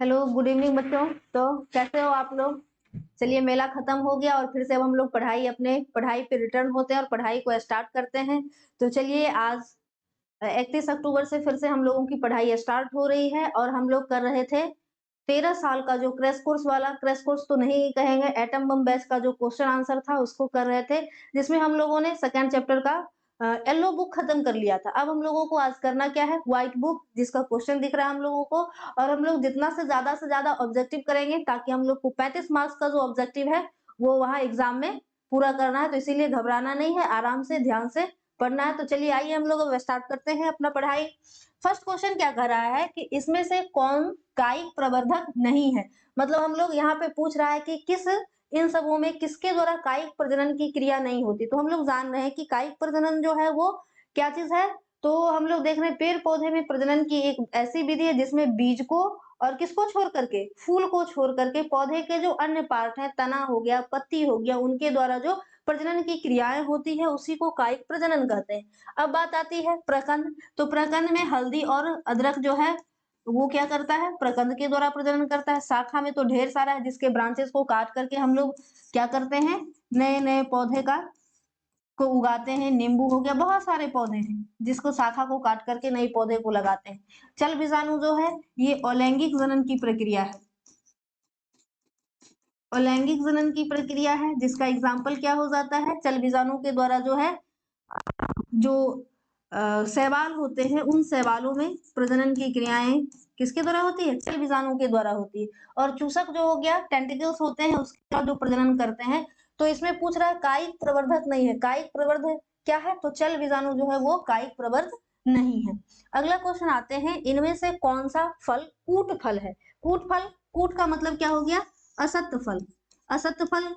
Hello, good evening बच्चों। तो कैसे हो आप लोग? चलिए, मेला खत्म हो गया और फिर से अब हम लोग अपने पढ़ाई पे रिटर्न होते हैं और पढ़ाई को स्टार्ट करते हैं। तो चलिए, आज 31 अक्टूबर से फिर से हम लोगों की पढ़ाई स्टार्ट हो रही है और हम लोग कर रहे थे 13 साल का जो क्रैश कोर्स तो नहीं कहेंगे, एटम बम बैच का जो क्वेश्चन आंसर था उसको कर रहे थे, जिसमें हम लोगों ने सेकेंड चैप्टर का येलो बुक खत्म कर लिया था। अब हम लोगों को आज करना क्या है, व्हाइट बुक, जिसका क्वेश्चन दिख रहा है हम लोगों को। और हम लोग जितना से ज्यादा ऑब्जेक्टिव करेंगे ताकि हम लोग को 35 मार्क्स का जो ऑब्जेक्टिव है वो वहां एग्जाम में पूरा करना है। तो इसीलिए घबराना नहीं है, आराम से ध्यान से पढ़ना है। तो चलिए, आइए हम लोग अब स्टार्ट करते हैं अपना पढ़ाई। फर्स्ट क्वेश्चन क्या कर रहा है कि इसमें से कौन कायिक प्रवर्धक नहीं है। मतलब हम लोग यहाँ पे पूछ रहा है कि इन सबों में किसके द्वारा कायिक प्रजनन की क्रिया नहीं होती। तो हम लोग जान रहे हैं कि कायिक प्रजनन जो है वो क्या चीज है। तो हम लोग देख रहे हैं पेड़ पौधे में प्रजनन की एक ऐसी विधि है जिसमें बीज को और किसको छोड़ करके, फूल को छोड़ करके पौधे के जो अन्य पार्ट है, तना हो गया, पत्ती हो गया, उनके द्वारा जो प्रजनन की क्रियाएं होती है उसी को कायिक प्रजनन कहते हैं। अब बात आती है प्रकंद। तो प्रकंद में हल्दी और अदरक जो है वो क्या करता है, प्रकंद के द्वारा प्रजनन करता है। शाखा में तो ढेर सारा है जिसके ब्रांचेस को काट करके हम लोग क्या करते हैं, नए नए पौधे को उगाते हैं। नींबू हो गया, बहुत सारे पौधे हैं जिसको शाखा को काट करके नए पौधे को लगाते हैं। चल बीजाणु जो है ये अलैंगिक जनन की प्रक्रिया है। अलैंगिक जनन की प्रक्रिया है जिसका एग्जाम्पल क्या हो जाता है, चल बीजाणु के द्वारा जो है जो शैवाल होते हैं उन शैवालों में प्रजनन की क्रियाएं किसके द्वारा होती है, चल बीजाणु के द्वारा होती है। और चूसक जो हो गया, टेंटिकल्स होते हैं उसके द्वारा जो प्रजनन करते हैं। तो इसमें पूछ रहा है कायिक प्रवर्धक नहीं है। कायिक प्रवर्धक क्या है, तो चल बीजाणु जो है वो कायिक प्रवर्धक नहीं है। अगला क्वेश्चन आते हैं, इनमें से कौन सा फल कूट फल है। कूट फल, कूट का मतलब क्या हो गया, असत्य फल। असत्य फल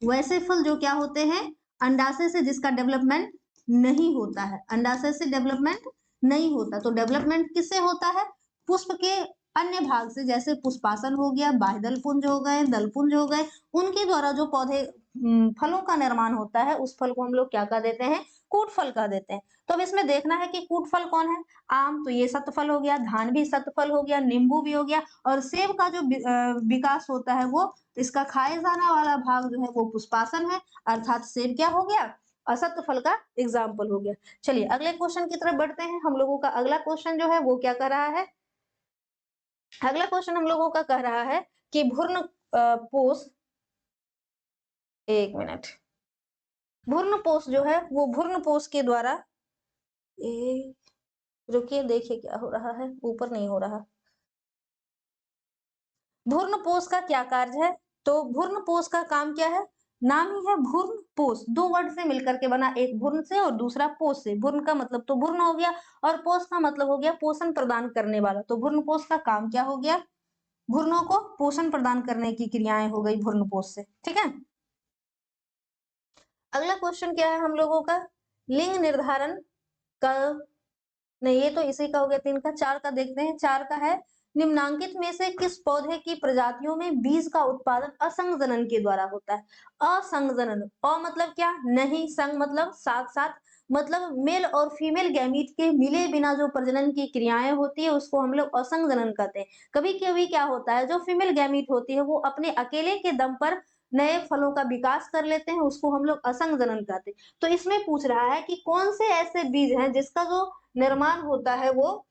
वैसे फल जो क्या होते हैं, अंडाशय से जिसका डेवलपमेंट नहीं होता है। अंडाशय से डेवलपमेंट नहीं होता। तो डेवलपमेंट किससे होता है, पुष्प के अन्य भाग से, जैसे पुष्पासन हो गया, बाह्यदल पुंज हो गए, दल पुंज हो गए, उनके द्वारा जो पौधे फलों का निर्माण होता है उस फल को हम लोग क्या कह देते हैं, कूट फल कह देते हैं। तो अब इसमें देखना है कि कूट फल कौन है। आम तो ये सत्य फल हो गया, धान भी सत्य फल हो गया, नींबू भी हो गया, और सेब का जो विकास होता है वो, इसका खाए जाने वाला भाग जो है वो पुष्पासन है, अर्थात सेब क्या हो गया, असत्य फल का एग्जाम्पल हो गया। चलिए अगले क्वेश्चन की तरफ बढ़ते हैं। हम लोगों का अगला क्वेश्चन जो है वो क्या कर रहा है, अगला क्वेश्चन हम लोगों का कह रहा है कि भ्रूण पोष, एक मिनट, भ्रूण पोष जो है वो भ्रूण पोष के द्वारा, रुकिए देखिए क्या हो रहा है, ऊपर नहीं हो रहा। भ्रूण पोष का क्या कार्य है, तो भ्रूण पोष का काम क्या है, नाम ही है भ्रूण पोष। दो वर्ड से मिलकर के बना, एक भ्रूण से और दूसरा पोष से। भ्रूण का मतलब तो भ्रूण हो गया और पोष का मतलब हो गया पोषण प्रदान करने वाला। तो भ्रूण पोष का काम क्या हो गया, भ्रूणों को पोषण प्रदान करने की क्रियाएं हो गई भ्रूण पोष से। ठीक है, अगला क्वेश्चन क्या है हम लोगों का, लिंग निर्धारण का, नहीं ये तो इसी का हो गया 3 का। 4 का देखते हैं। 4 का है, निम्नांकित में से किस पौधे की प्रजातियों में बीज का उत्पादन असंगजनन के द्वारा होता है। असंगजनन, अ मतलब क्या, नहीं, संग मतलब साथ साथ, मतलब मेल और फीमेल गैमीट के मिले बिना जो प्रजनन की क्रियाएं होती है उसको हम लोग असंगजनन कहते हैं। कभी कभी क्या होता है, जो फीमेल गैमीट होती है वो अपने अकेले के दम पर नए फलों का विकास कर लेते हैं, उसको हम लोग असंगजनन कहते हैं। तो इसमें पूछ रहा है कि कौन से ऐसे बीज हैं जिसका जो निर्माण होता है वो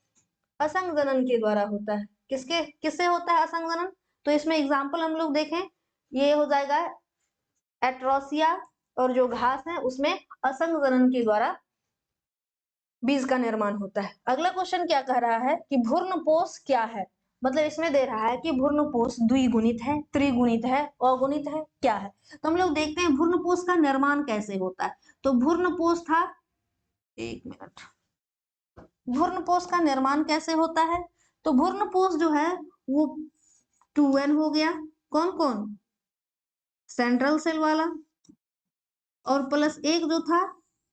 असंगजनन के द्वारा होता है। किसके किससे होता है असंगजनन, तो इसमें एग्जाम्पल हम लोग देखें, ये हो जाएगा एट्रोसिया, और जो घास है उसमें असंगजनन के द्वारा बीज का निर्माण होता है। अगला क्वेश्चन क्या कह रहा है कि भ्रूणपोष क्या है, मतलब इसमें दे रहा है कि भ्रूणपोष द्विगुणित है, त्रिगुणित है, अगुणित है, क्या है। तो हम लोग देखते हैं भ्रूणपोष का निर्माण कैसे होता है। तो भ्रूणपोष था, एक मिनट, भ्रूणपोष का निर्माण कैसे होता है, तो भ्रूणपोष जो है वो 2n हो गया, कौन कौन, सेंट्रल सेल वाला, और प्लस एक जो था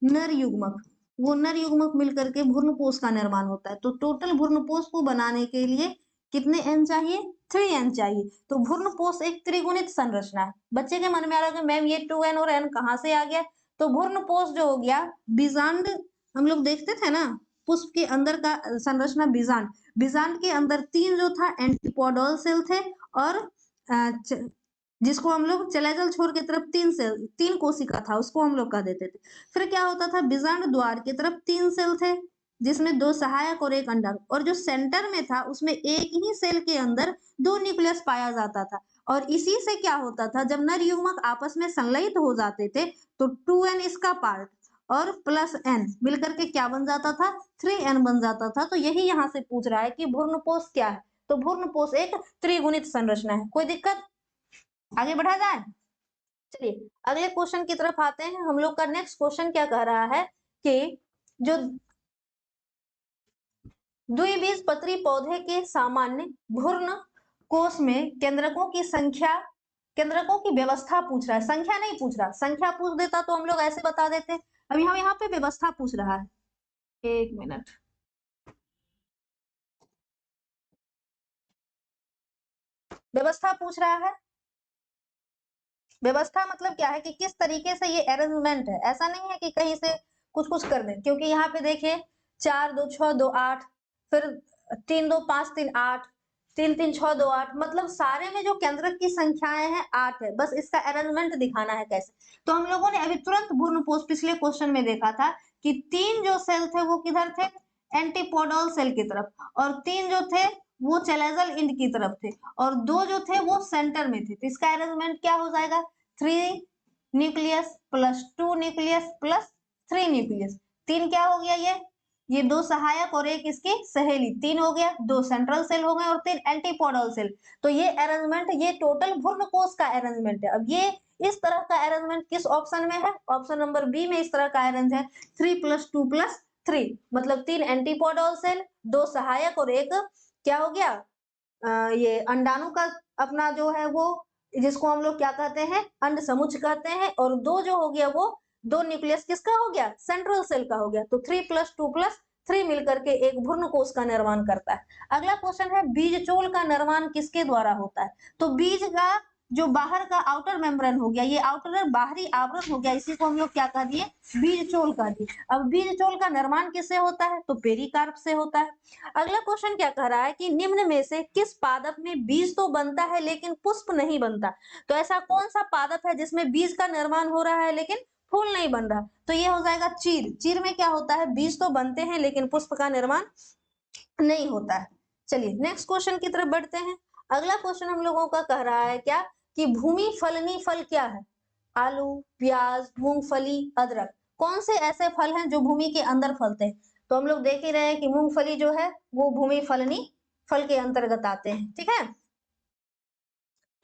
नर युग्मक, वो नर युग्मक मिलकर के भ्रूणपोष का निर्माण होता है। तो टोटल भ्रूणपोष को बनाने के लिए कितने एन चाहिए, 3n चाहिए। तो भ्रूणपोष एक त्रिगुणित संरचना है। बच्चे के मन में आ रहा है कि मैम ये 2n और n कहां से आ गया, तो भ्रूणपोष जो हो गया बीजांड, हम लोग देखते थे ना पुष्प के अंदर का संरचना बीजांड, बीजांड के अंदर 3 जो था एंटीपोडल सेल थे और जिसको हम लोग चलाजल छोर की तरफ 3 सेल 3 कोशिका था उसको हम लोग कह देते थे। फिर क्या होता था, बीजांड द्वार की तरफ 3 सेल थे जिसमें 2 सहायक और 1 अंडाणु, और जो सेंटर में था उसमें एक ही सेल के अंदर 2 न्यूक्लियस पाया जाता था। और इसी से क्या होता था, जब नर युग्मक आपस में संलयित हो जाते थे तो 2n इसका पार्ट और प्लस n मिलकर के क्या बन जाता था, 3n बन जाता था। तो यही यहाँ से पूछ रहा है कि भ्रूणपोष क्या है, तो भ्रूणपोष एक त्रिगुणित संरचना है। कोई दिक्कत, आगे बढ़ा जाए। चलिए अगले क्वेश्चन की तरफ आते हैं। हम लोग का नेक्स्ट क्वेश्चन क्या कह रहा है कि जो द्विबीजपत्री पौधे के सामान्य भ्रूण कोष में केंद्रकों की संख्या, केंद्रकों की व्यवस्था पूछ रहा है, संख्या नहीं पूछ रहा। संख्या पूछ देता तो हम लोग ऐसे बता देते, अभी हम यहाँ पे व्यवस्था पूछ रहा है। एक मिनट, व्यवस्था पूछ रहा है। व्यवस्था मतलब क्या है कि किस तरीके से ये अरेंजमेंट है, ऐसा नहीं है कि कहीं से कुछ कुछ कर दें, क्योंकि यहाँ पे देखिए 4 2 6 2 8, फिर 3 2 5 3 8, 3 3 6 2 8, मतलब सारे में जो केंद्रक की संख्याएं हैं 8 है, बस इसका अरेंजमेंट दिखाना है कैसे। तो हम लोगों ने अभी तुरंत भ्रूणपोष पिछले क्वेश्चन में देखा था कि 3 जो सेल थे वो किधर थे, एंटीपोडल सेल की तरफ, और 3 जो थे वो चैलेजल इंड की तरफ थे, और 2 जो थे वो सेंटर में थे। तो इसका अरेंजमेंट क्या हो जाएगा, 3 nucleus plus 2 nucleus plus 3 nucleus. 3 क्या हो गया, ये 2 सहायक और 1 इसकी सहेली, 3 हो गया, 2 सेंट्रल सेल हो गए और 3 एंटीपोडल सेल। तो ये अरेंजमेंट, ये टोटल भ्रूणकोष का अरेंजमेंट है। अब ये इस तरह का अरेंजमेंट किस ऑप्शन में है, ऑप्शन नंबर बी में इस तरह का अरेंज है, 3 + 2 + 3, मतलब 3 एंटीपोडल सेल, 2 सहायक और 1 क्या हो गया, ये अंडाणु का अपना जो है वो, जिसको हम लोग क्या कहते हैं, अंड समुच्च कहते हैं, और 2 जो हो गया वो 2 न्यूक्लियस किसका हो गया, सेंट्रल सेल का हो गया। तो 3 + 2 + 3 मिलकर के एक भ्रूणकोष का निर्माण करता है। अगला क्वेश्चन है, बीजचोल का निर्माण किसके द्वारा होता है। तो बीज का जो बाहर का आउटर मेम्ब्रेन हो गया, ये आउटर बाहरी आवरण हो गया, इसी को हम लोग क्या कह दिए, बीजचोल कह दिए। अब बीजचोल का निर्माण किससे होता है, तो पेरिकार्प से होता है। अगला क्वेश्चन क्या कह रहा है कि निम्न में से किस पादप में बीज तो बनता है लेकिन पुष्प नहीं बनता। तो ऐसा कौन सा पादप है जिसमें बीज का निर्माण हो रहा है लेकिन फूल नहीं बन रहा, तो ये हो जाएगा चीर। चीर में क्या होता है, बीज तो बनते हैं लेकिन पुष्प का निर्माण नहीं होता है। चलिए नेक्स्ट क्वेश्चन की तरफ बढ़ते हैं। अगला क्वेश्चन हम लोगों का कह रहा है क्या कि भूमि फलनी फल क्या है, आलू, प्याज, मूंगफली, अदरक, कौन से ऐसे फल हैं जो भूमि के अंदर फलते हैं। तो हम लोग देख ही रहे हैं कि मूंगफली जो है वो भूमि फलनी फल के अंतर्गत आते हैं, ठीक है।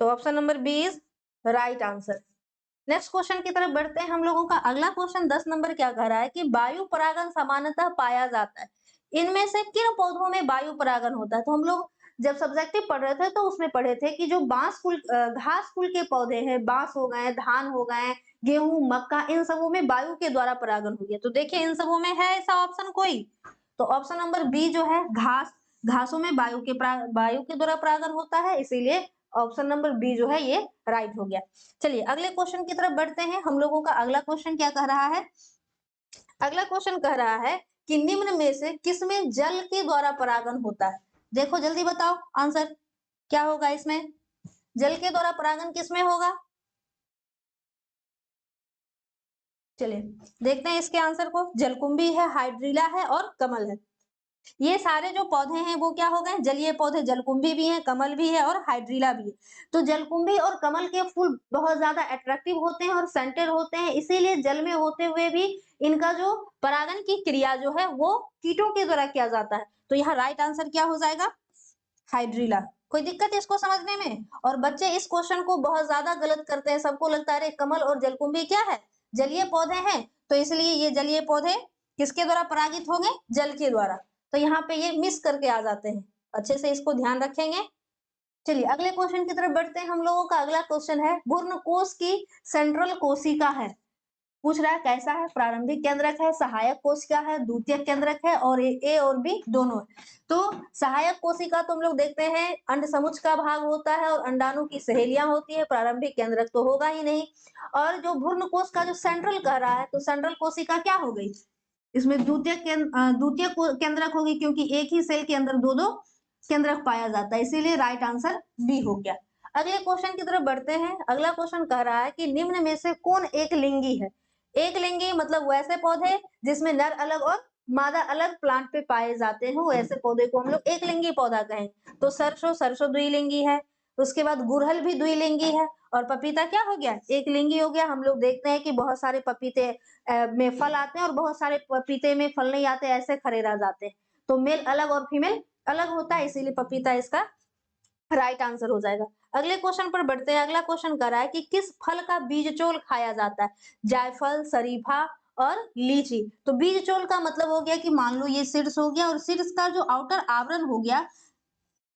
तो option number B is right answer. Next question की तरफ बढ़ते हैं। हम लोगों का अगला क्वेश्चन 10 नंबर क्या कह रहा है कि वायु परागण सामान्यतः पाया जाता है, इनमें से किन पौधों में वायु परागण होता है। तो हम लोग जब सब्जेक्टिव पढ़ रहे थे तो उसमें पढ़े थे कि जो बांस कुल घास कुल के पौधे हैं, बांस हो गए, धान हो गए, गेहूं, मक्का, इन सबों में वायु के द्वारा परागण हो गया। तो देखिए इन सबों में है ऐसा ऑप्शन कोई, तो ऑप्शन नंबर बी जो है घास, घासों में वायु के द्वारा परागण होता है, इसीलिए ऑप्शन नंबर बी जो है ये राइट हो गया। चलिए अगले क्वेश्चन की तरफ बढ़ते हैं। हम लोगों का अगला क्वेश्चन क्या कह रहा है, अगला क्वेश्चन कह रहा है कि निम्न में से किसमें जल के द्वारा परागण होता है। देखो जल्दी बताओ आंसर क्या होगा इसमें, जल के द्वारा परागण किसमें होगा। चलिए देखते हैं इसके आंसर को, जलकुंभी है, हाइड्रिला है और कमल है। ये सारे जो पौधे हैं वो क्या हो गए, जलीय पौधे, जलकुंभी भी है, कमल भी है और हाइड्रिला भी है। तो जलकुंभी और कमल के फूल बहुत ज्यादा अट्रैक्टिव होते हैं और सेंटेड होते हैं, इसीलिए जल में होते हुए भी इनका जो परागण की क्रिया जो है वो कीटों के द्वारा किया जाता है। तो यहाँ राइट आंसर क्या हो जाएगा, हाइड्रिला। कोई दिक्कत है इसको समझने में। और बच्चे इस क्वेश्चन को बहुत ज्यादा गलत करते हैं, सबको लगता है अरे कमल और जलकुंभी क्या है, जलीय पौधे हैं, तो इसलिए ये जलीय पौधे किसके द्वारा परागित होंगे, जल के द्वारा। तो यहाँ पे ये मिस करके आ जाते हैं, अच्छे से इसको ध्यान रखेंगे। चलिए अगले क्वेश्चन की तरफ बढ़ते हैं। हम लोगों का अगला क्वेश्चन है, भ्रूणकोष की सेंट्रल कोशिका है, पूछ रहा है कैसा है, प्रारंभिक केंद्रक है, सहायक कोशिका है, द्वितीयक केंद्रक है, और ए और बी दोनों है। तो सहायक कोशिका तो हम लोग देखते हैं अंड समुच्च का भाग होता है और अंडाणु की सहेलियां होती है, प्रारंभिक केंद्रक तो होगा ही नहीं। और जो भ्रूणकोष का जो सेंट्रल कह रहा है, तो सेंट्रल कोशिका क्या हो गई, इसमें द्वितीयक केंद्रक होगी, क्योंकि एक ही सेल के अंदर दो दो केंद्रक पाया जाता है, इसीलिए राइट आंसर बी हो गया। अगले क्वेश्चन की तरफ बढ़ते हैं। अगला क्वेश्चन कह रहा है कि निम्न में से कौन एक लिंगी है। एक लिंगी मतलब वैसे पौधे जिसमें नर अलग और मादा अलग प्लांट पे पाए जाते हैं, वैसे पौधे को हम लोग एक लिंगी पौधा कहेंगे। तो सरसों द्विलिंगी है, उसके बाद गुड़हल भी द्विलिंगी है, और पपीता क्या हो गया, एक लिंगी हो गया। हम लोग देखते हैं कि बहुत सारे पपीते में फल आते हैं और बहुत सारे पपीते में फल नहीं आते, ऐसे खड़े रह जाते हैं। तो मेल अलग और फीमेल अलग होता है, इसीलिए पपीता इसका राइट आंसर हो जाएगा। अगले क्वेश्चन पर बढ़ते हैं। अगला क्वेश्चन कर रहा है कि किस फल का बीजचोल खाया जाता है। जायफल, शरीफा और लीची। तो बीजचोल का मतलब हो गया कि मान लो ये सीड्स हो गया, और सीड्स का जो आउटर आवरण हो गया,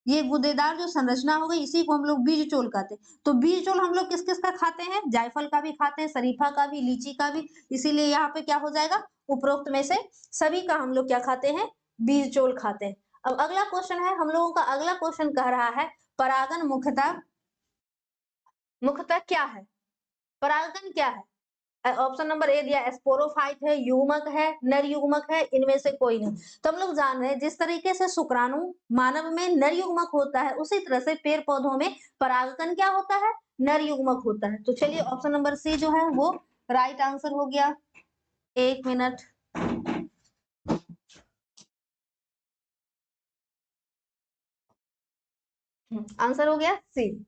ये गुदेदार जो संरचना हो गई, इसी को हम लोग बीजचोल कहते हैं। तो बीजचोल हम लोग किस किस का खाते हैं, जायफल का भी खाते हैं, शरीफा का भी, लीची का भी, इसीलिए यहाँ पे क्या हो जाएगा, उपरोक्त में से सभी का हम लोग क्या खाते हैं, बीजचोल खाते हैं। अब अगला क्वेश्चन है हम लोगों का। अगला क्वेश्चन कह रहा है परागन मुख्यतः क्या है। परागन क्या है। ऑप्शन नंबर ए दिया, स्पोरोफाइट है, युग्मक है, नर युग्मक है, इनमें से कोई नहीं। तो हम लोग जान रहे हैं जिस तरीके से शुक्राणु मानव में नर युग्मक होता है, उसी तरह से पेड़ पौधों में परागकण क्या होता है, नर युग्मक होता है। तो चलिए ऑप्शन नंबर सी जो है वो राइट आंसर हो गया। एक मिनट, आंसर हो गया सी।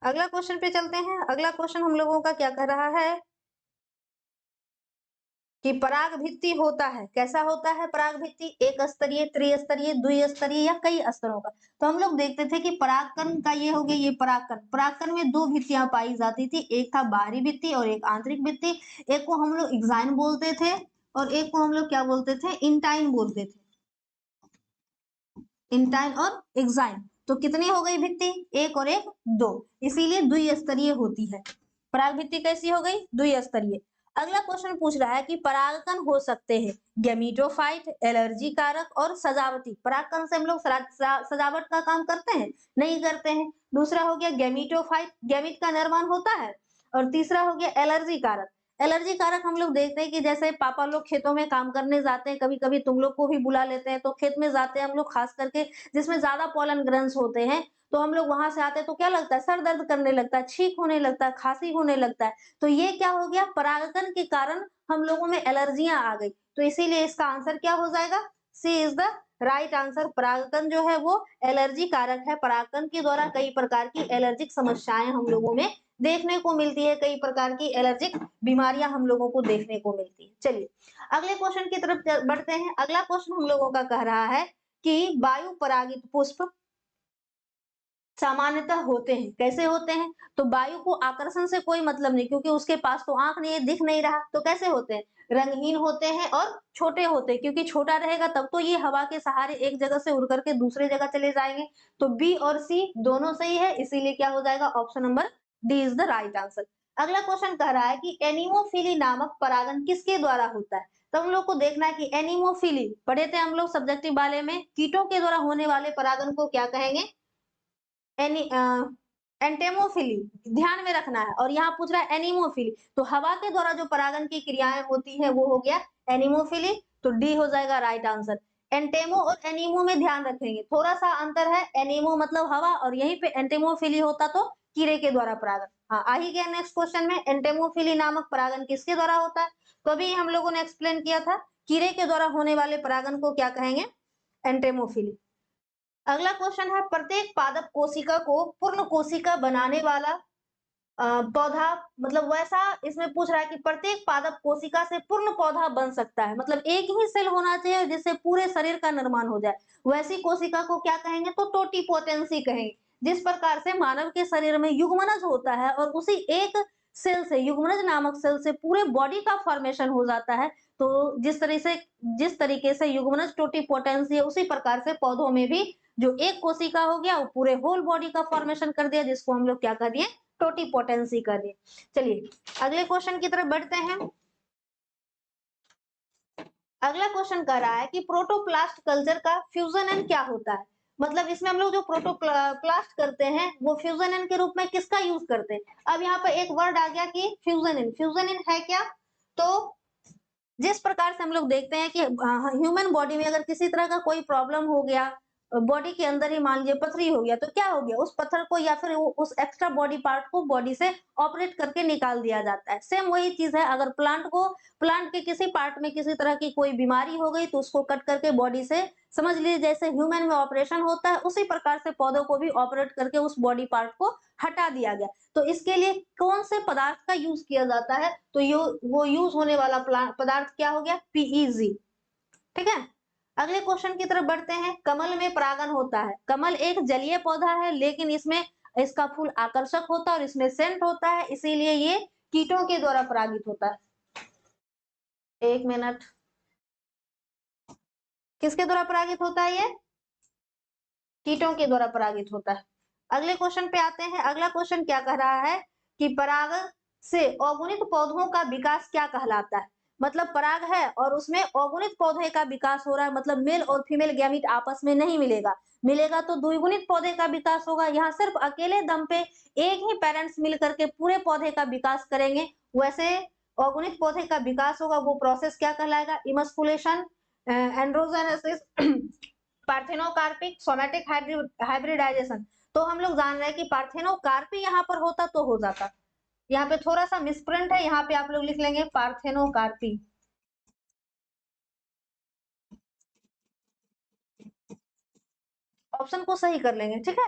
अगला क्वेश्चन पे चलते हैं। अगला क्वेश्चन हम लोगों का क्या कर रहा है कि पराग भित्ति होता है, कैसा होता है पराग भित्ति, एक स्तरीय, त्रिस्तरीय, द्विस्तरीय या कई स्तरों का। तो हम लोग देखते थे कि परागकण का ये हो गया, ये परागकण, परागकण में दो भित्तियां पाई जाती थी, एक था बाहरी भित्ति और एक आंतरिक भित्ति। एक को हम लोग एग्जाइन बोलते थे और एक को हम लोग क्या बोलते थे, इंटाइन बोलते थे, इंटाइन और एक्साइन। तो कितनी हो गई भित्ति, एक और एक दो, इसीलिए द्विस्तरीय होती है। पराग भित्ति कैसी हो गई, द्विस्तरीय। अगला क्वेश्चन पूछ रहा है कि परागकण हो सकते हैं गैमीटोफाइट, एलर्जी कारक और सजावटी। परागकण से हम लोग सजावट का काम करते हैं, नहीं करते हैं। दूसरा हो गया गैमीटोफाइट, गैमीट का निर्माण होता है। और तीसरा हो गया एलर्जी कारक। एलर्जी कारक हम लोग देखते हैं कि जैसे पापा लोग खेतों में काम करने जाते हैं, कभी कभी तुम लोग को भी बुला लेते हैं, तो खेत में जाते हैं हम लोग, खास करके जिसमें ज्यादा पॉलन ग्रेन्स होते हैं, तो हम लोग वहां से आते हैं तो क्या लगता है, सर दर्द करने लगता है, छींक होने लगता है, खांसी होने लगता है। तो ये क्या हो गया, परागकण के कारण हम लोगों में एलर्जियां आ गई। तो इसीलिए इसका आंसर क्या हो जाएगा, सी इज द राइट आंसर। परागकण जो है वो एलर्जी कारक है। परागकण के द्वारा कई प्रकार की एलर्जिक समस्याएं हम लोगों में देखने को मिलती है, कई प्रकार की एलर्जिक बीमारियां हम लोगों को देखने को मिलती है। चलिए अगले क्वेश्चन की तरफ बढ़ते हैं। अगला क्वेश्चन हम लोगों का कह रहा है कि वायु परागित पुष्प सामान्यतः होते हैं, कैसे होते हैं। तो वायु को आकर्षण से कोई मतलब नहीं, क्योंकि उसके पास तो आंख नहीं है, दिख नहीं रहा। तो कैसे होते हैं, रंगहीन होते हैं और छोटे होते हैं, क्योंकि छोटा रहेगा तब तो ये हवा के सहारे एक जगह से उड़ करके दूसरे जगह चले जाएंगे। तो बी और सी दोनों सही है, इसीलिए क्या हो जाएगा, option number D is the right answer. अगला क्वेश्चन कह रहा है कि एनिमोफिली नामक परागन किसके द्वारा होता है। तो हम लोग को देखना है कि एनिमोफिली पढ़े थे हम लोग सब्जेक्टिव वाले में, कीटों के द्वारा होने वाले परागन को क्या कहेंगे, एंटेमोफिली, ध्यान में रखना है। और यहाँ पूछ रहा है एनिमोफिली, तो हवा के द्वारा जो परागन की क्रियाएं होती है वो हो गया एनिमोफिली। तो डी हो जाएगा राइट आंसर। एंटेमो और एनिमो में ध्यान रखेंगे, थोड़ा सा अंतर है, एनिमो मतलब हवा और यहीं पे एंटेमोफिली होता तो कीड़े के द्वारा परागन। हाँ आ ही गया नेक्स्ट क्वेश्चन में, एंटेमोफिली नामक परागन किसके द्वारा होता है। तो अभी हम लोगों ने एक्सप्लेन किया था, कीड़े के द्वारा होने वाले परागन को क्या कहेंगे, एंटेमोफिली। अगला क्वेश्चन है प्रत्येक पादप कोशिका को पूर्ण कोशिका बनाने वाला पौधा, मतलब वैसा इसमें पूछ रहा है कि प्रत्येक पादप कोशिका से पूर्ण पौधा बन सकता है, मतलब एक ही सेल होना चाहिए जिससे पूरे शरीर का निर्माण हो जाए, वैसी कोशिका को क्या कहेंगे, तो टोटीपोटेंसी कहेंगे। जिस प्रकार से मानव के शरीर में युग्मनज होता है और उसी एक सेल से, युग्मनज नामक सेल से पूरे बॉडी का फॉर्मेशन हो जाता है, तो जिस तरीके से युग्मनज टोटीपोटेंसी है, उसी प्रकार से पौधों में भी जो एक कोशिका हो गया वो पूरे होल बॉडी का फॉर्मेशन कर दिया, जिसको हम लोग क्या कर दिए, टोटीपोटेंसी कर दिए। चलिए अगले क्वेश्चन की तरफ बढ़ते हैं। अगला क्वेश्चन कह रहा है कि प्रोटोप्लास्ट कल्चर का फ्यूजन एंड क्या होता है। मतलब इसमें हम लोग जो प्रोटोप्लास्ट करते हैं वो फ्यूजन एन के रूप में किसका यूज करते हैं। अब यहाँ पर एक वर्ड आ गया कि फ्यूजन इन है क्या, तो जिस प्रकार से हम लोग देखते हैं कि ह्यूमन बॉडी में अगर किसी तरह का कोई प्रॉब्लम हो गया, बॉडी के अंदर ही मान लीजिए पथरी हो गया, तो क्या हो गया, उस पत्थर को या फिर उस एक्स्ट्रा बॉडी पार्ट को बॉडी से ऑपरेट करके निकाल दिया जाता है। सेम वही चीज है, अगर प्लांट के किसी पार्ट में किसी तरह की कोई बीमारी हो गई तो उसको कट करके बॉडी से, समझ लीजिए जैसे ह्यूमन में ऑपरेशन होता है उसी प्रकार से पौधों को भी ऑपरेट करके उस बॉडी पार्ट को हटा दिया गया। तो इसके लिए कौन से पदार्थ का यूज किया जाता है, तो वो यूज होने वाला पदार्थ क्या हो गया, पीईजी। ठीक है, अगले क्वेश्चन की तरफ बढ़ते हैं। कमल में परागन होता है। कमल एक जलीय पौधा है लेकिन इसमें इसका फूल आकर्षक होता है और इसमें सेंट होता है, इसीलिए ये कीटों के द्वारा परागित होता है। एक मिनट, किसके द्वारा परागित होता है, ये कीटों के द्वारा परागित होता है। अगले क्वेश्चन पे आते हैं। अगला क्वेश्चन क्या कह रहा है कि पराग से अगुणित पौधों का विकास क्या कहलाता है। मतलब पराग है और उसमें अगुणित पौधे का विकास हो रहा है, मतलब मेल और फीमेल गैमीट आपस में नहीं मिलेगा तो द्विगुणित पौधे का विकास होगा। यहाँ सिर्फ अकेले दम पे एक ही पेरेंट्स मिल करके पूरे पौधे का विकास करेंगे, वैसे अगुणित पौधे का विकास होगा। वो प्रोसेस क्या कहलाएगा, इमस्कुलेशन, एंड्रोजेनेसिस, पार्थेनोकार्पिक, सोमेटिक हाइब्रिडाइजेशन। तो हम लोग जान रहे हैं कि पार्थेनोकार्पी यहाँ पर होता तो हो जाता, यहाँ पे थोड़ा सा मिसप्रिंट है, यहाँ पे आप लोग लिख लेंगे पार्थेनोकार्पी। ऑप्शन को सही कर लेंगे, ठीक है।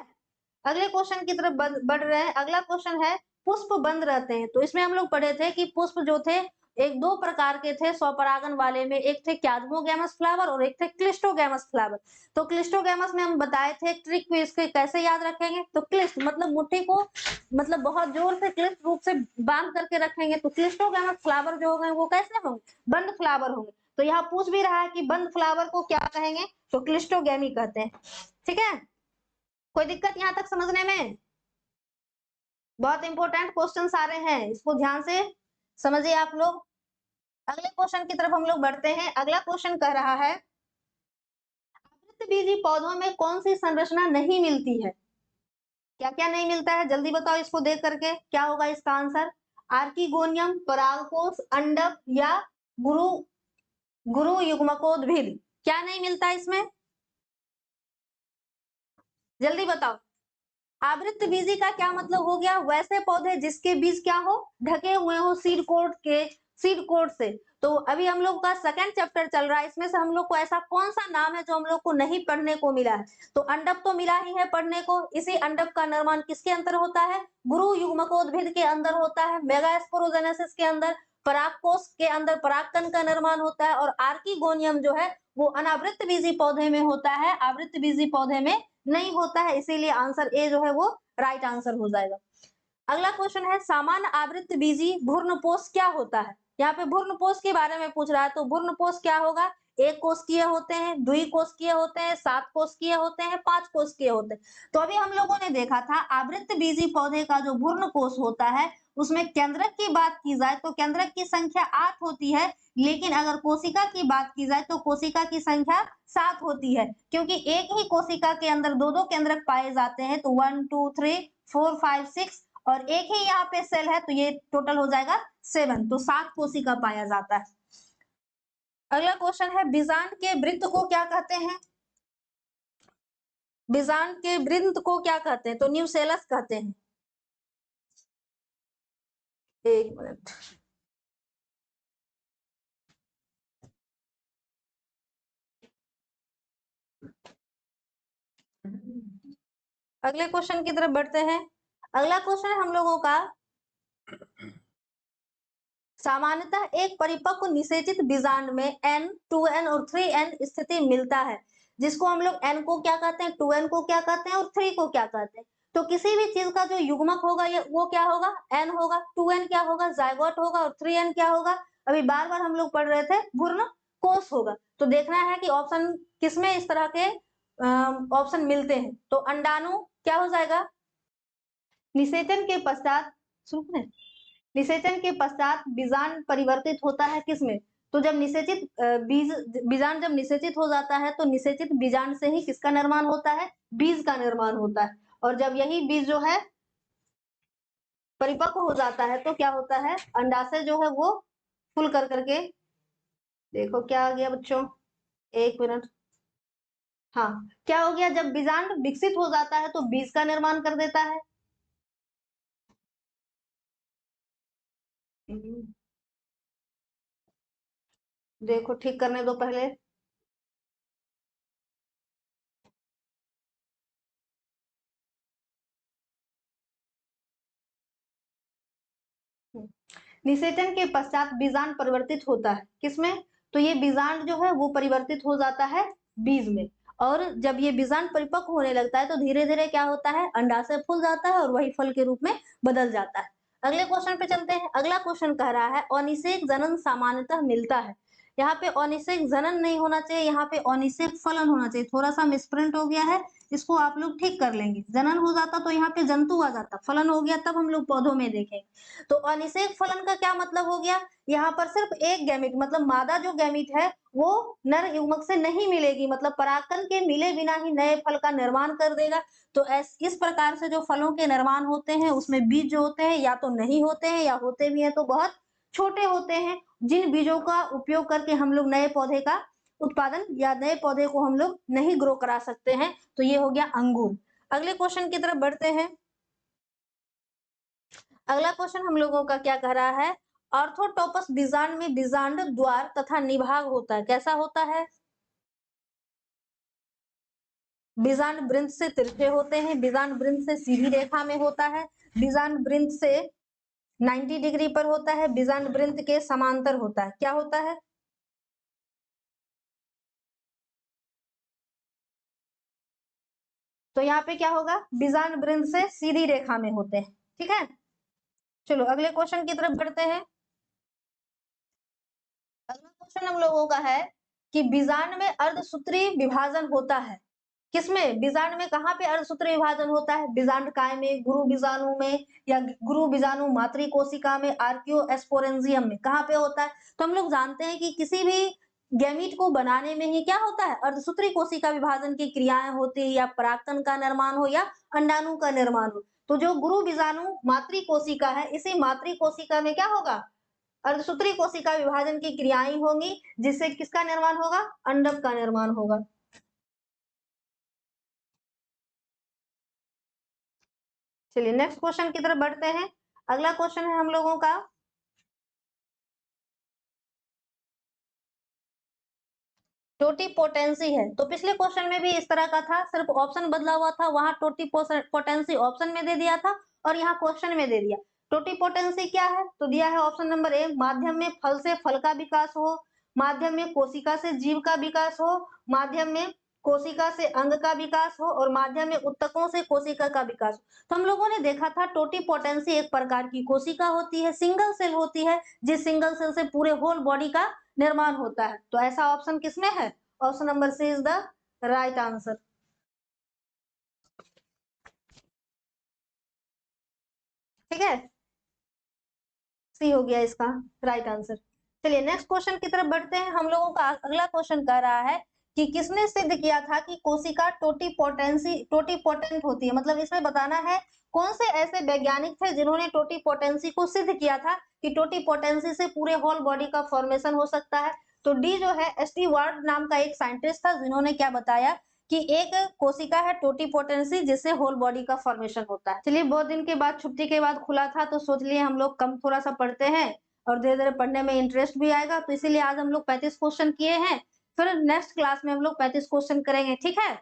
अगले क्वेश्चन की तरफ बढ़ रहे हैं। अगला क्वेश्चन है पुष्प बंद रहते हैं। तो इसमें हम लोग पढ़े थे कि पुष्प जो थे एक दो प्रकार के थे स्वपरागन वाले में, एक थे क्याज्मोगैमस फ्लावर और एक थे क्लिस्टोगैमस फ्लावर। तो क्लिस्टोगैमस में हम बताए थे ट्रिक में, इसके कैसे याद रखेंगे, तो क्लिस्ट मतलब मुट्ठी को मतलब बहुत जोर से क्लिष्ट रूप से बांध करके रखेंगे, तो क्लिस्टोगैमस फ्लावर जो होंगे वो कैसे होंगे, बंद फ्लावर होंगे। तो यहाँ पूछ भी रहा है कि बंद फ्लावर को क्या कहेंगे, तो क्लिस्टोगैमी कहते हैं। ठीक है, कोई दिक्कत यहाँ तक समझने में, बहुत इंपॉर्टेंट क्वेश्चन सारे हैं, इसको ध्यान से समझिए आप लोग। अगले क्वेश्चन की तरफ हम लोग बढ़ते हैं। अगला क्वेश्चन कह रहा है आवृतबीजी पौधों में कौन सी संरचना नहीं मिलती है। क्या क्या नहीं मिलता है, जल्दी बताओ इसको देख करके क्या होगा इसका आंसर। आर्किगोनियम, परागकोश, अंडक या गुरु गुरु युग्मकोद्भिद, क्या नहीं मिलता इसमें, जल्दी बताओ। आवृत्त बीजी का क्या मतलब हो गया, वैसे पौधे जिसके बीज क्या हो, ढके हुए हो सीड कोट से। तो अभी हम लोग का सेकंड चैप्टर चल रहा है, इसमें से हम लोग को ऐसा कौन सा नाम है जो हम लोग को नहीं पढ़ने को मिला है, तो अंडक तो मिला ही है पढ़ने को। इसी अंडक का निर्माण किसके अंदर होता है, गुरु युग्मकोद्भिद के अंदर होता है, मेगास्पोरोजेनेसिस के अंदर, परागकोश के अंदर परागकण का निर्माण होता है, और आर्किगोनियम जो है वो अनावृत्त बीजी पौधे में होता है, आवृत्त बीजी पौधे में नहीं होता है, इसीलिए आंसर ए जो है वो राइट आंसर हो जाएगा। अगला क्वेश्चन है सामान्य आवृत्त बीजी भ्रूणपोष क्या होता है। यहाँ पे भ्रूणपोष के बारे में पूछ रहा है, तो भ्रूणपोष क्या होगा, एक कोशिकीय होते हैं, द्विकोशिकीय होते हैं, 7 कोशिकीय होते हैं, 5 कोशिकीय होते हैं। तो अभी हम लोगों ने देखा था आवृत्त बीजी पौधे का जो भ्रूणकोष होता है उसमें केंद्रक की बात की जाए तो केंद्रक की संख्या 8 होती है, लेकिन अगर कोशिका की बात की जाए तो कोशिका की संख्या 7 होती है, क्योंकि एक ही कोशिका के अंदर दो दो केंद्रक पाए जाते हैं, तो 1 2 3 4 5 6 और एक ही यहाँ पे सेल है, तो ये टोटल हो जाएगा 7, तो 7 कोशिका पाया जाता है। अगला क्वेश्चन है बीजांड के वृत्त को क्या कहते हैं, बीजांड के वृत्त को क्या कहते हैं, तो न्यूसेलस कहते हैं। एक मिनट, अगले क्वेश्चन की तरफ बढ़ते हैं। अगला क्वेश्चन हम लोगों का सामान्यतः एक परिपक्व निषेचित बीजांड में n 2n और 3n स्थिति मिलता है, जिसको हम लोग n को क्या कहते हैं, 2n को क्या कहते हैं और 3 को क्या कहते हैं। तो किसी भी चीज का जो युग्मक होगा ये वो क्या होगा, n होगा, 2n क्या होगा, जायगोट होगा, और 3n क्या होगा, अभी बार बार हम लोग पढ़ रहे थे, भ्रूणकोष होगा। तो देखना है कि ऑप्शन किसमें इस तरह के ऑप्शन मिलते हैं, तो अंडाणु क्या हो जाएगा, निषेचन के पश्चात निषेचन के पश्चात बीजांड परिवर्तित होता है किसमें, तो जब निषेचित बीजांड जब निषेचित हो जाता है तो निषेचित बीजांड से ही किसका निर्माण होता है, बीज का निर्माण होता है। और जब यही बीज जो है परिपक्व हो जाता है तो क्या होता है, अंडाशय जो है वो फुल कर करके, देखो क्या आ गया बच्चों, एक मिनट, हाँ क्या हो गया, जब बीजांड विकसित हो जाता है तो बीज का निर्माण कर देता है। देखो ठीक करने दो पहले। निषेचन के पश्चात बीजांड परिवर्तित होता है किसमें, तो ये बीजांड जो है वो परिवर्तित हो जाता है बीज में। और जब ये बीजांड परिपक्व होने लगता है तो धीरे धीरे क्या होता है, अंडाशय फूल जाता है और वही फल के रूप में बदल जाता है। अगले क्वेश्चन पे चलते हैं। अगला क्वेश्चन कह रहा है अनिषेक जनन सामान्यतः मिलता है। यहाँ पे अनिषेक जनन नहीं होना चाहिए, यहाँ पे अनिषेक फलन होना चाहिए, थोड़ा सा मिसप्रिंट हो गया है, इसको आप लोग ठीक कर लेंगे। जनन हो जाता तो यहाँ पे जंतु आ जाता, फलन हो गया तब हम लोग पौधों में देखेंगे। तो अनिषेक फलन का क्या मतलब हो गया, यहाँ पर सिर्फ एक गैमीट मतलब मादा जो गैमीट है वो नर युग्मक से नहीं मिलेगी, मतलब परागकण के मिले बिना ही नए फल का निर्माण कर देगा। तो इस प्रकार से जो फलों के निर्माण होते हैं उसमें बीज जो होते हैं या तो नहीं होते हैं या होते भी हैं तो बहुत छोटे होते हैं, जिन बीजों का उपयोग करके हम लोग नए पौधे का उत्पादन या नए पौधे को हम लोग नहीं ग्रो करा सकते हैं। तो ये हो गया अंगूर। अगले क्वेश्चन की तरफ बढ़ते हैं। अगला क्वेश्चन हम लोगों का क्या कह रहा है, ऑर्थोटोपस बीजांड में बीजांड द्वार तथा निभाग होता है, कैसा होता है, बीजांड वृंत से तिरछे होते हैं, बीजांड वृंत से सीधी रेखा में होता है, बीजांड वृंत से 90 डिग्री पर होता है, बीजांड वृंत के समांतर होता है, क्या होता है, तो यहाँ पे क्या होगा, बीजांड वृंत से सीधी रेखा में होते हैं। ठीक है, चलो अगले क्वेश्चन की तरफ बढ़ते हैं। अगला क्वेश्चन हम लोगों का है कि बीजांड में अर्धसूत्री विभाजन होता है, किसमें, बीजांड में कहाँ पे अर्धसूत्री विभाजन होता है, बीजांड काय में, गुरु बीजाणु में, या गुरु बीजाणु मातृ कोशिका में, आर्कियोस्पोरेंजियम में, कहाँ पे होता है। तो हम लोग जानते हैं कि किसी भी गैमीट को बनाने में ही क्या होता है, अर्धसूत्री कोशिका विभाजन की क्रियाएं होती है, या परागकण का निर्माण हो या अंडाणु का निर्माण हो। तो जो गुरु बीजाणु मातृ कोशिका है, इसी मातृ कोशिका में क्या होगा, अर्धसूत्री कोशिका विभाजन की क्रियाएं होंगी, जिससे किसका निर्माण होगा, अंडक का निर्माण होगा। चलिए नेक्स्ट क्वेश्चन की तरफ बढ़ते हैं। अगला क्वेश्चन है हम लोगों का, टोटीपोटेंसी है। तो पिछले क्वेश्चन में भी इस तरह का था, सिर्फ ऑप्शन बदला हुआ था, वहां टोटीपोटेंसी ऑप्शन में दे दिया था और यहाँ क्वेश्चन में दे दिया। टोटीपोटेंसी क्या है, तो दिया है ऑप्शन नंबर ए, माध्यम में फल से फल का विकास हो, माध्यम में कोशिका से जीव का विकास हो, माध्यम में कोशिका से अंग का विकास हो, और माध्यम में उत्तकों से कोशिका का विकास हो। तो हम लोगों ने देखा था टोटीपोटेंसी एक प्रकार की कोशिका होती है, सिंगल सेल होती है, जिस सिंगल सेल से पूरे होल बॉडी का निर्माण होता है। तो ऐसा ऑप्शन किसमें है, option number C is the right answer. ठीक है, सी हो गया इसका राइट आंसर। चलिए नेक्स्ट क्वेश्चन की तरफ बढ़ते हैं। हम लोगों का अगला क्वेश्चन कह रहा है कि किसने सिद्ध किया था कि कोशिका टोटीपोटेंट होती है, मतलब इसमें बताना है कौन से ऐसे वैज्ञानिक थे जिन्होंने टोटीपोटेंसी को सिद्ध किया था कि टोटीपोटेंसी से पूरे होल बॉडी का फॉर्मेशन हो सकता है। तो डी जो है एस.टी. वार्ड नाम का एक साइंटिस्ट था, जिन्होंने क्या बताया कि एक कोशिका है टोटीपोटेंसी जिससे होल बॉडी का फॉर्मेशन होता है। चलिए बहुत दिन के बाद, छुट्टी के बाद खुला था तो सोच लिए हम लोग कम थोड़ा सा पढ़ते हैं और धीरे धीरे पढ़ने में इंटरेस्ट भी आएगा, तो इसीलिए आज हम लोग 35 क्वेश्चन किए हैं, फिर नेक्स्ट क्लास में हम लोग 35 क्वेश्चन करेंगे। ठीक है,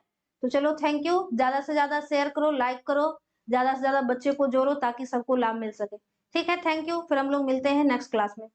तो चलो थैंक यू, ज्यादा से ज्यादा शेयर करो, लाइक करो, ज्यादा से ज्यादा बच्चे को जोड़ो ताकि सबको लाभ मिल सके। ठीक है, थैंक यू, फिर हम लोग मिलते हैं नेक्स्ट क्लास में।